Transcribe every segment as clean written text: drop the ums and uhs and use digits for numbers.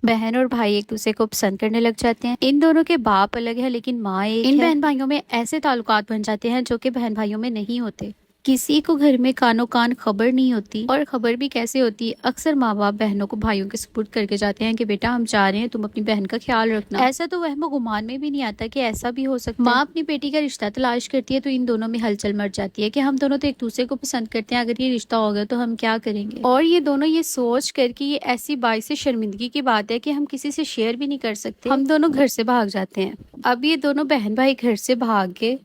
बहन और भाई एक दूसरे को पसंद करने लग जाते हैं। इन दोनों के बाप अलग है लेकिन माँ एक है। इन बहन भाइयों में ऐसे ताल्लुकात बन जाते हैं जो कि बहन भाइयों में नहीं होते। किसी को घर में कानो कान खबर नहीं होती, और खबर भी कैसे होती। अक्सर माँ बाप बहनों को भाइयों के सुपुर्द करके जाते हैं कि बेटा हम जा रहे हैं, तुम अपनी बहन का ख्याल रखना। ऐसा तो वहमो गुमान में भी नहीं आता कि ऐसा भी हो सकता है। माँ अपनी बेटी का रिश्ता तलाश करती है तो इन दोनों में हलचल मच जाती है कि हम दोनों तो एक दूसरे को पसंद करते हैं, अगर ये रिश्ता हो गया तो हम क्या करेंगे। और ये दोनों ये सोच कर कि ये ऐसी बाइस शर्मिंदगी की बात है कि हम किसी से शेयर भी नहीं कर सकते, हम दोनों घर से भाग जाते हैं। अब ये दोनों बहन भाई घर से भाग गए।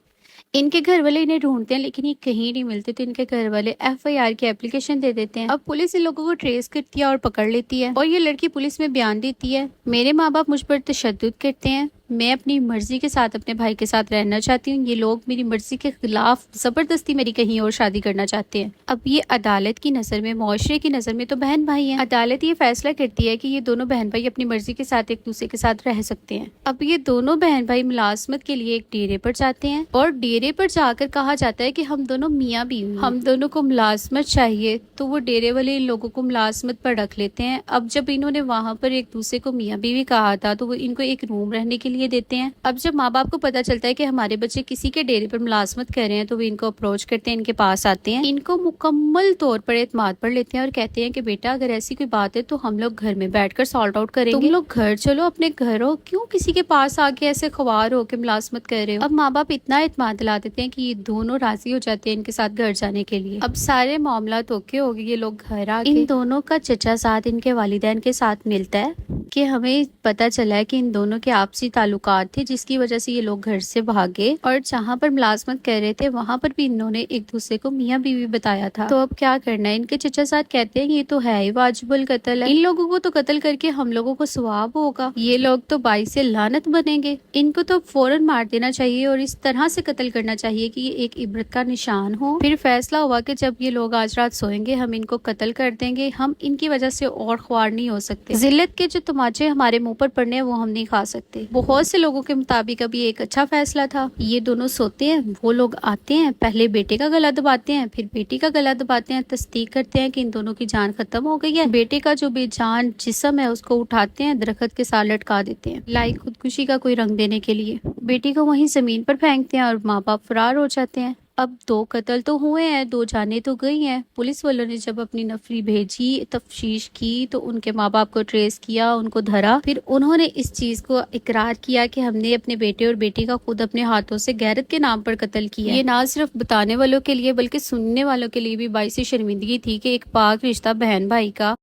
इनके घर वाले इन्हें ढूंढते हैं लेकिन ये कहीं नहीं मिलते, तो इनके घर वाले FIR की एप्लीकेशन दे देते हैं। अब पुलिस इन लोगों को ट्रेस करती है और पकड़ लेती है, और ये लड़की पुलिस में बयान देती है, मेरे माँ बाप मुझ पर तशद्दुद करते हैं, मैं अपनी मर्जी के साथ अपने भाई के साथ रहना चाहती हूँ, ये लोग मेरी मर्जी के खिलाफ जबरदस्ती मेरी कहीं और शादी करना चाहते हैं। अब ये अदालत की नज़र में, मुआशरे की नज़र में तो बहन भाई हैं। अदालत ये फैसला करती है कि ये दोनों बहन भाई अपनी मर्जी के साथ एक दूसरे के साथ रह सकते हैं। अब ये दोनों बहन भाई मुलाजमत के लिए एक डेरे पर जाते हैं, और डेरे पर जाकर कहा जाता है कि हम दोनों मियाँ बीवी, हम दोनों को मुलाजमत चाहिए। तो वो डेरे वाले इन लोगों को मुलाजमत पर रख लेते हैं। अब जब इन्होंने वहां पर एक दूसरे को मियाँ बीवी कहा था तो वो इनको एक रूम रहने के लिए देते हैं। अब जब माँ बाप को पता चलता है कि हमारे बच्चे किसी के डेरे पर मुलाजमत कर रहे हैं तो वो इनको अप्रोच करते हैं, इनके पास आते हैं, इनको मुकम्मल तौर पर एतमाद पर लेते हैं और कहते हैं कि बेटा अगर ऐसी कोई बात है तो हम लोग घर में बैठकर सॉल्ट आउट करेंगे, तुम लोग घर चलो, अपने घर हो, क्यों किसी के पास आके ऐसे ख्वार हो के मुलाजमत कर रहे हो। अब माँ बाप इतना एतमाद दिला देते हैं कि ये दोनों राजी हो जाते हैं इनके साथ घर जाने के लिए। अब सारे मामला ओके हो गए, ये लोग घर आ गए। इन दोनों का चचा साथ इनके वालिदैन के साथ मिलता है कि हमें पता चला है कि इन दोनों के आपसी ताल्लुकात थे जिसकी वजह से ये लोग घर से भागे, और जहाँ पर मुलाजमत कर रहे थे वहाँ पर भी इन्होंने एक दूसरे को मियाँ बीवी बताया था। तो अब क्या करना है। इनके चचा साथ कहते हैं ये तो है ही वाजिबुल कत्ल है, इन लोगों को तो कत्ल करके हम लोगों को सवाब होगा, ये लोग तो बाइस से लानत बनेंगे, इनको तो फौरन मार देना चाहिए और इस तरह से कत्ल करना चाहिए कि ये एक इबरत का निशान हो। फिर फैसला हुआ कि जब ये लोग आज रात सोएंगे हम इनको कत्ल कर देंगे, हम इनकी वजह से और ख्वार नहीं हो सकते, जिल्लत के जो तमाचे हमारे मुंह पर पड़ने हैं वो हम नहीं खा सकते। बहुत से लोगों के मुताबिक अभी एक अच्छा फैसला था। ये दोनों सोते हैं, वो लोग आते हैं, पहले बेटे का गला दबाते हैं, फिर बेटी का गला दबाते हैं, तस्दीक करते हैं कि इन दोनों की जान खत्म हो गई है। बेटे का जो बेजान जिस्म है उसको उठाते हैं, दरख्त के साथ लटका देते हैं, लाइक खुदकुशी का कोई रंग देने के लिए। बेटी को वहीं जमीन पर फेंकते हैं और माँ बाप फरार हो जाते हैं। अब 2 कत्ल तो हुए हैं, 2 जाने तो गई हैं। पुलिस वालों ने जब अपनी नफरी भेजी, तफ्तीश की, तो उनके माँ बाप को ट्रेस किया, उनको धरा, फिर उन्होंने इस चीज को इकरार किया कि हमने अपने बेटे और बेटी का खुद अपने हाथों से गैरत के नाम पर कत्ल किया। ये ना सिर्फ बताने वालों के लिए बल्कि सुनने वालों के लिए भी बाइस शर्मिंदगी थी कि एक पाक रिश्ता बहन भाई का